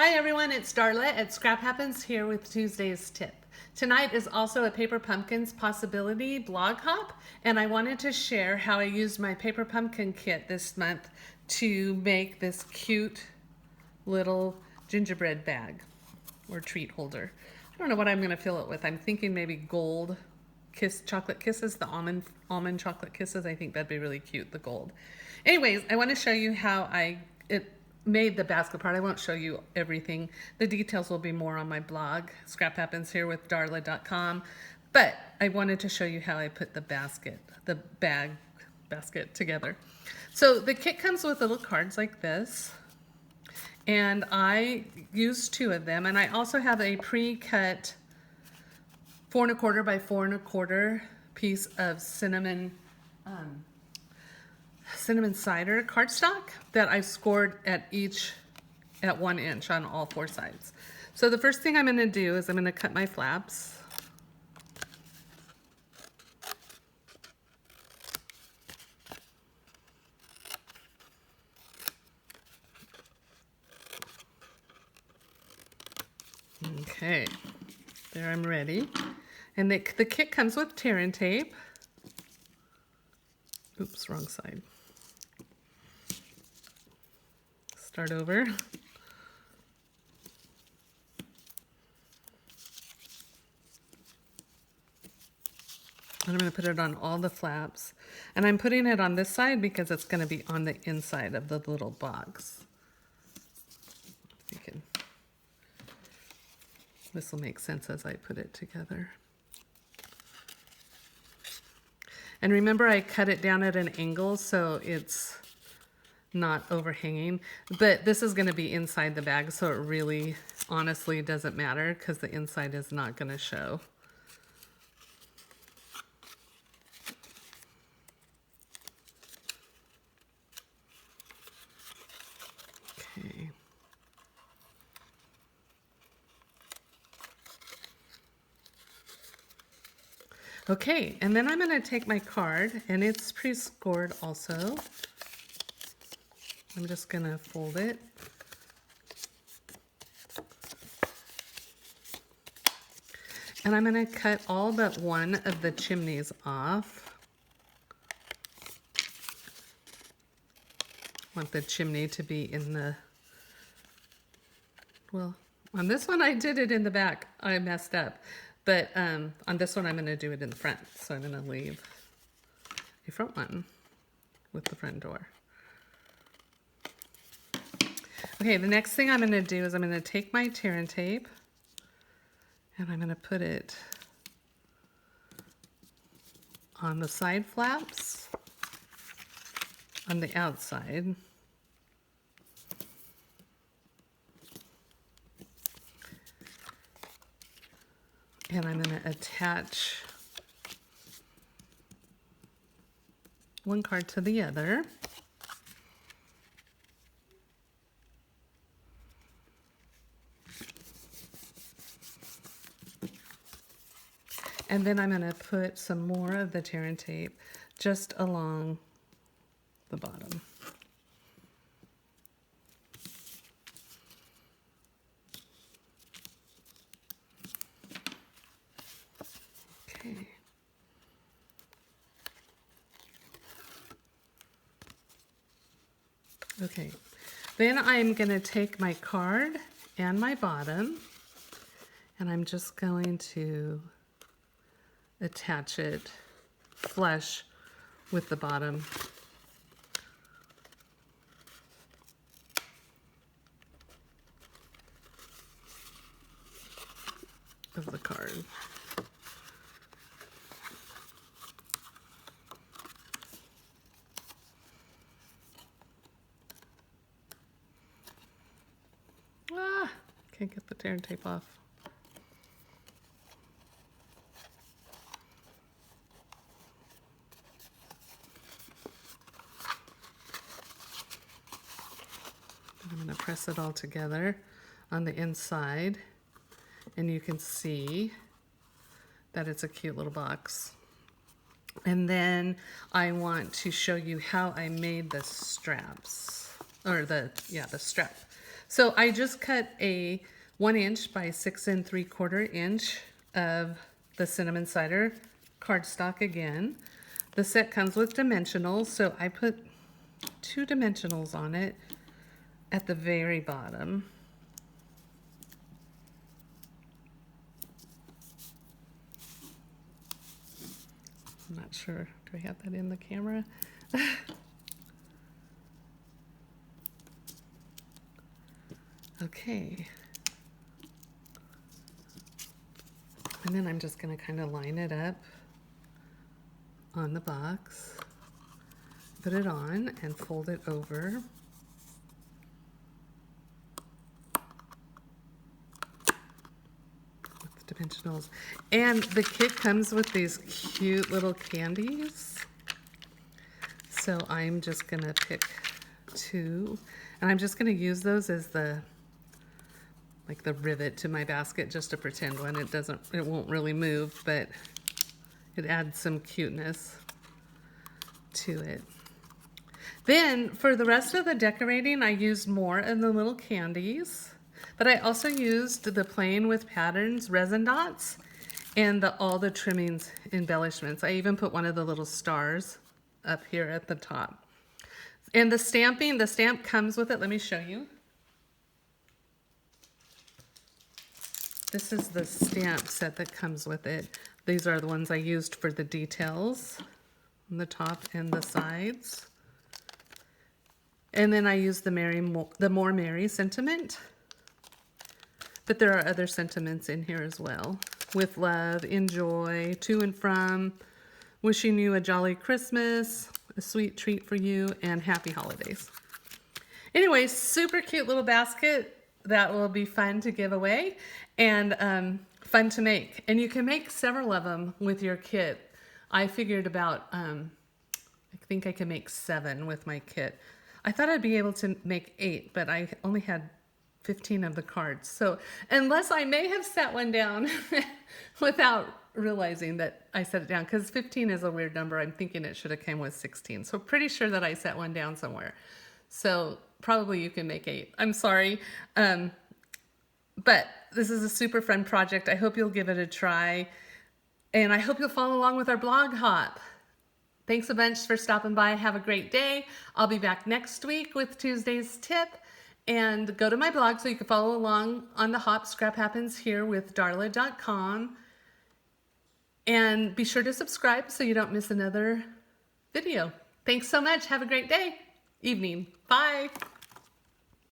Hi everyone, it's Darla at Scrap Happens here with Tuesday's tip. Tonight is also a Paper Pumpkins Possibility blog hop, and I wanted to share how I used my Paper Pumpkin kit this month to make this cute little gingerbread bag or treat holder. I don't know what I'm going to fill it with. I'm thinking maybe gold chocolate kisses, the almond chocolate kisses. I think that'd be really cute, the gold. Anyways, I want to show you how it made the basket part. I won't show you everything. The details will be more on my blog, Scrap Happens here with Darla.com. But I wanted to show you how I put the bag basket together. So the kit comes with little cards like this. And I used 2 of them. And I also have a pre-cut 4 1/4 by 4 1/4 piece of cinnamon cider cardstock that I scored at 1 inch on all 4 sides. So the first thing I'm going to do is I'm going to cut my flaps. Okay, there, I'm ready. And the kit comes with tear and tape. Oops, wrong side. Start over. And I'm going to put it on all the flaps. And I'm putting it on this side because it's going to be on the inside of the little box. This will make sense as I put it together. And remember, I cut it down at an angle so it's not overhanging. But this is going to be inside the bag, so it really honestly doesn't matter because the inside is not going to show. Okay. Okay, and then I'm going to take my card, and it's pre-scored also. I'm just going to fold it. And I'm going to cut all but one of the chimneys off. I want the chimney to be in the, well, on this one I did it in the back. I messed up. But on this one, I'm going to do it in the front. So I'm going to leave a front one with the front door. Okay, the next thing I'm going to do is I'm going to take my tear and tape and I'm going to put it on the side flaps on the outside. And I'm going to attach one card to the other. And then I'm going to put some more of the tear and tape just along the bottom. Okay. Okay, then I'm going to take my card and my bottom and I'm just going to attach it flush with the bottom of the card. Can't get the tear and tape off. I'm going to press it all together on the inside, and you can see that it's a cute little box. And then I want to show you how I made the straps, or the strap. So I just cut a 1 inch by 6 3/4 inch of the cinnamon cider cardstock again. The set comes with dimensionals, so I put 2 dimensionals on it at the very bottom. I'm not sure, do I have that in the camera? Okay. And then I'm just going to kind of line it up on the box, put it on, and fold it over. With the dimensionals. And the kit comes with these cute little candies. So I'm just going to pick 2, and I'm just going to use those as the rivet to my basket, just to pretend when it won't really move, but it adds some cuteness to it. Then for the rest of the decorating, I used more of the little candies, but I also used the Playing with Patterns resin dots and all the trimmings embellishments. I even put one of the little stars up here at the top. And the stamp comes with it. Let me show you. This is the stamp set that comes with it. These are the ones I used for the details on the top and the sides. And then I used the More Merry sentiment. But there are other sentiments in here as well. With love, enjoy, to and from, wishing you a jolly Christmas, a sweet treat for you, and happy holidays. Anyway, super cute little basket that will be fun to give away and fun to make. And you can make several of them with your kit. I figured about, I think I can make 7 with my kit. I thought I'd be able to make 8, but I only had 15 of the cards. So unless I may have set one down without realizing that I set it down, because 15 is a weird number. I'm thinking it should have came with 16. So pretty sure that I set one down somewhere. So probably you can make 8. I'm sorry. But this is a super fun project. I hope you'll give it a try. And I hope you'll follow along with our blog hop. Thanks a bunch for stopping by. Have a great day. I'll be back next week with Tuesday's tip. And go to my blog so you can follow along on the hop. Scrap Happens Here with Darla.com. And be sure to subscribe so you don't miss another video. Thanks so much. Have a great day. Evening. Bye.